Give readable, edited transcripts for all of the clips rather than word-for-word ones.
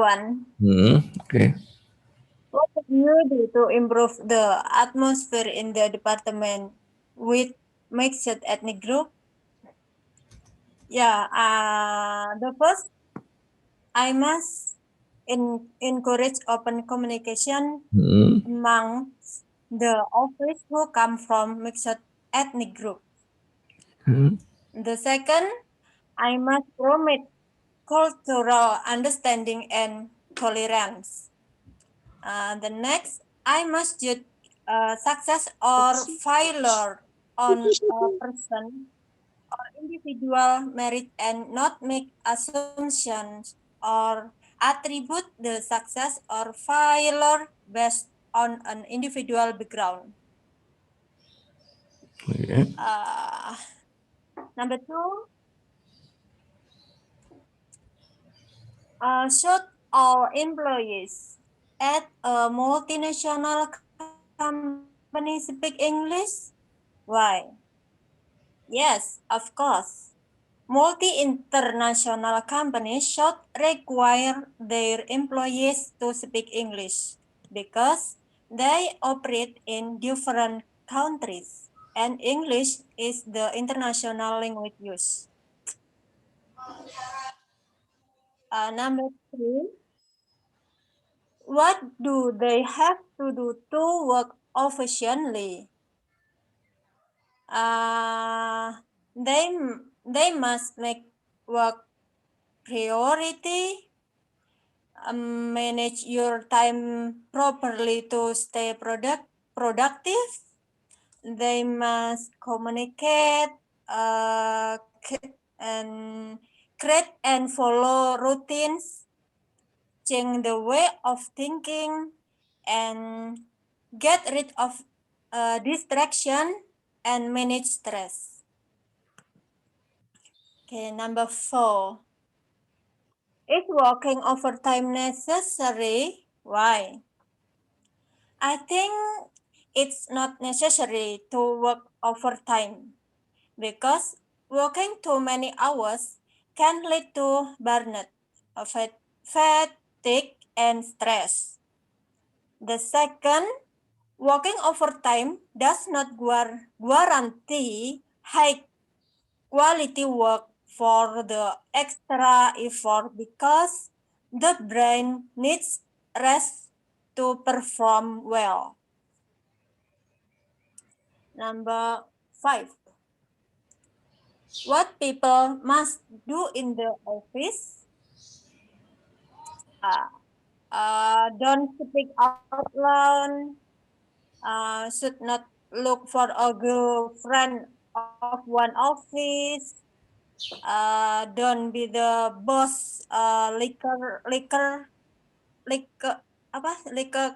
One. Okay. What do you do to improve the atmosphere in the department with mixed ethnic group? Yeah, the first, I must encourage open communication among the office who come from mixed ethnic group. The second, I must promote cultural understanding and tolerance. The next, I must judge success or failure on a person or individual merit and not make assumptions or attribute the success or failure based on an individual background. Okay. Number two, should all employees at a multinational company speak English? Why? Yes, of course. Multi-international companies should require their employees to speak English because they operate in different countries and English is the international language used. Number three, what do they have to do to work efficiently? Uh, they they must make work priority, manage your time properly to stay productive. They must communicate and create and follow routines, change the way of thinking, and get rid of distraction and manage stress. Okay, number four. Is working overtime necessary? Why? I think it's not necessary to work overtime because working too many hours can lead to burnout, fatigue, and stress. The second, working overtime does not guarantee high quality work for the extra effort because the brain needs rest to perform well. Number five, what people must do in the office? Uh, don't speak out loud. Should not look for a girlfriend of one office. Don't be the boss. Liquor apa? Liquor.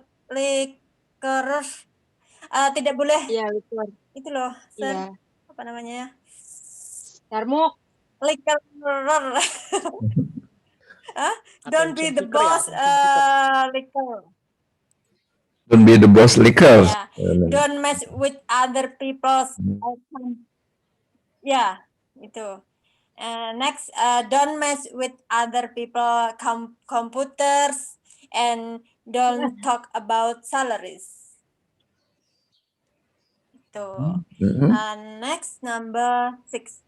Tidak boleh Iya, betul. itu loh, sir. Iya. Apa namanya? Darmuk. Liquor. Don't be the Attention seeker ya, boss. attention seeker. Liquor. Don't be the boss liquor. Yeah. Don't mess with other people's outcome. Yeah, itu. Next, don't mess with other people computers and don't talk about salaries. Itu. Next, number 6.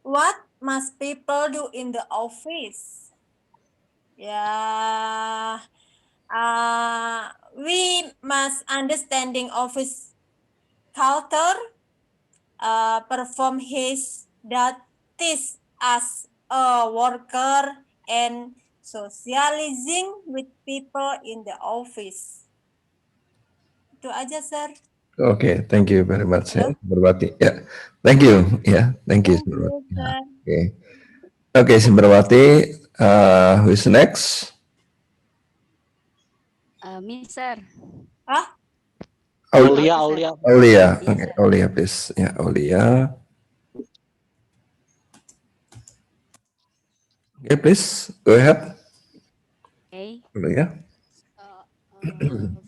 What must people do in the office? Yeah, we must understanding office culture, perform his duties as a worker, and socializing with people in the office. Itu aja, sir. Okay, thank you very much, Halo? Simberwati. Yeah, thank you. Yeah, thank you, Thank you, Simberwati. sir. Okay, okay, Simberwati. Who is next? Me, sir. Ah, Aulia. Aulia. Okay, Aulia, please. Yeah, Aulia. Okay, please go ahead. Okay. Aulia.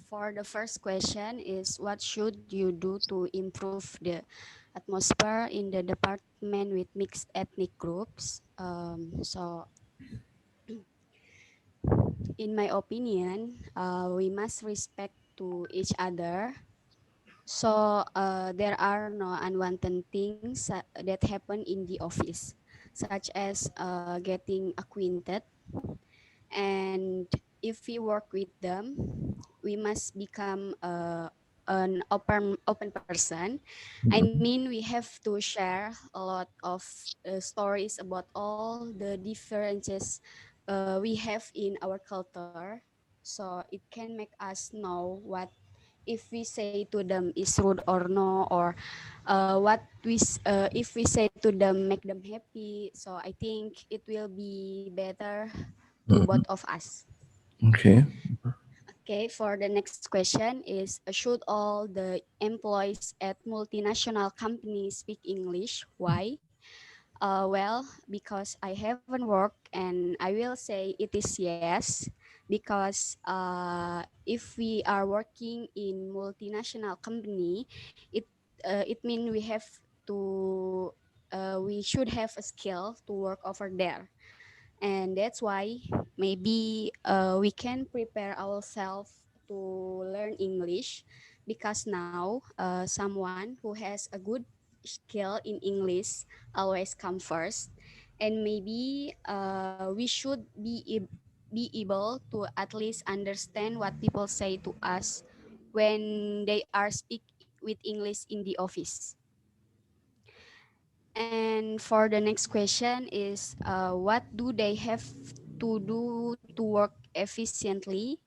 For the first question is, what should you do to improve the atmosphere in the department with mixed ethnic groups? So in my opinion, we must respect to each other. So there are no unwanted things that happen in the office, such as getting acquainted. And if we work with them, we must become an open person. I mean, we have to share a lot of stories about all the differences we have in our culture, so it can make us know what if we say to them is rude or no, or if we say to them make them happy. So I think it will be better to both Mhm. of us. Okay. Okay, for the next question is, should all the employees at multinational companies speak English? Why? Well, because I haven't worked, and I will say it is yes, because if we are working in multinational company, it it means we should have a skill to work over there, and that's why maybe we can prepare ourselves to learn English, because now someone who has a good skill in English always come first. And maybe we should be able to at least understand what people say to us when they are speak with English in the office. And for the next question is, what do they have to do to work efficiently?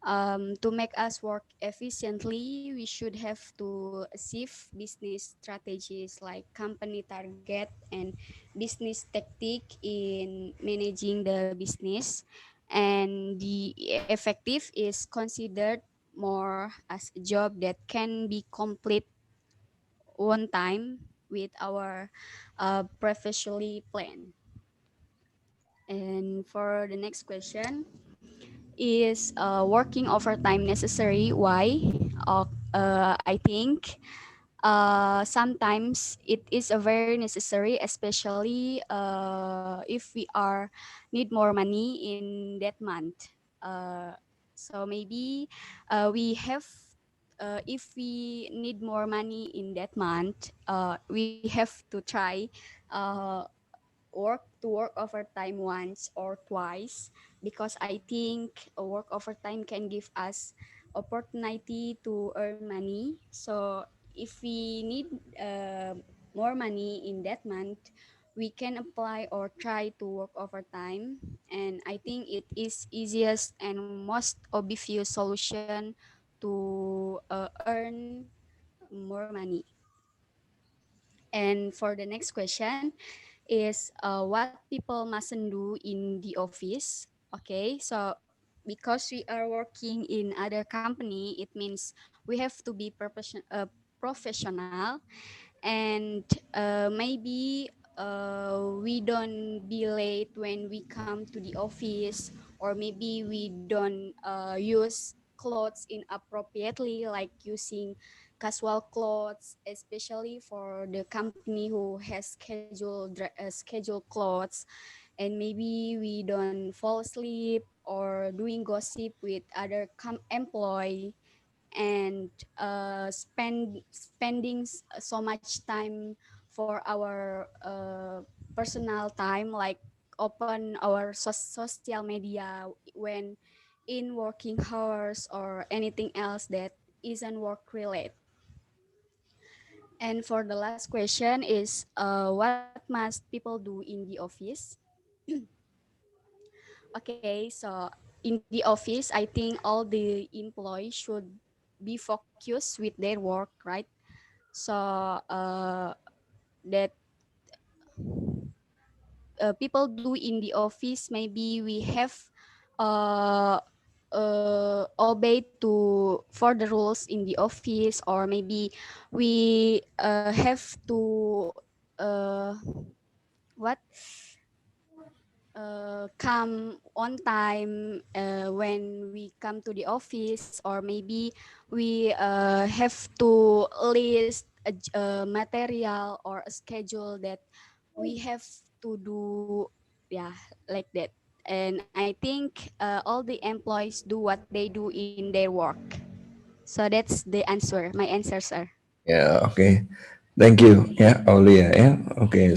To make us work efficiently, we should have to achieve business strategies like company target and business tactic in managing the business. And the effective is considered more as a job that can be complete one time with our professionally plan. And for the next question is, working overtime necessary? Why? I think sometimes it is a very necessary, especially if we are need more money in that month. So maybe we have if we need more money in that month, we have to try uh, work overtime once or twice, because I think a work overtime can give us opportunity to earn money. So if we need more money in that month, we can apply or try to work overtime. And I think it is easiest and most obvious solution to earn more money. And for the next question is, what people mustn't do in the office. Okay, so because we are working in other company, it means we have to be professional. And maybe we don't be late when we come to the office, or maybe we don't use clothes inappropriately, like using casual clothes, especially for the company who has scheduled clothes. And maybe we don't fall asleep or doing gossip with other employee, and spending so much time for our personal time, like open our social media when in working hours, or anything else that isn't work related. And for the last question is, what must people do in the office? Okay, so in the office, I think all the employees should be focused with their work, right? So that people do in the office, maybe we have uh, obey to for the rules in the office, or maybe we have to what come on time when we come to the office, or maybe we have to list a material or a schedule that we have to do, yeah, like that. and I think all the employees do what they do in their work. So that's the answer, my answer, sir. Ya, oke. Thank you ya, Aulia ya. Oke.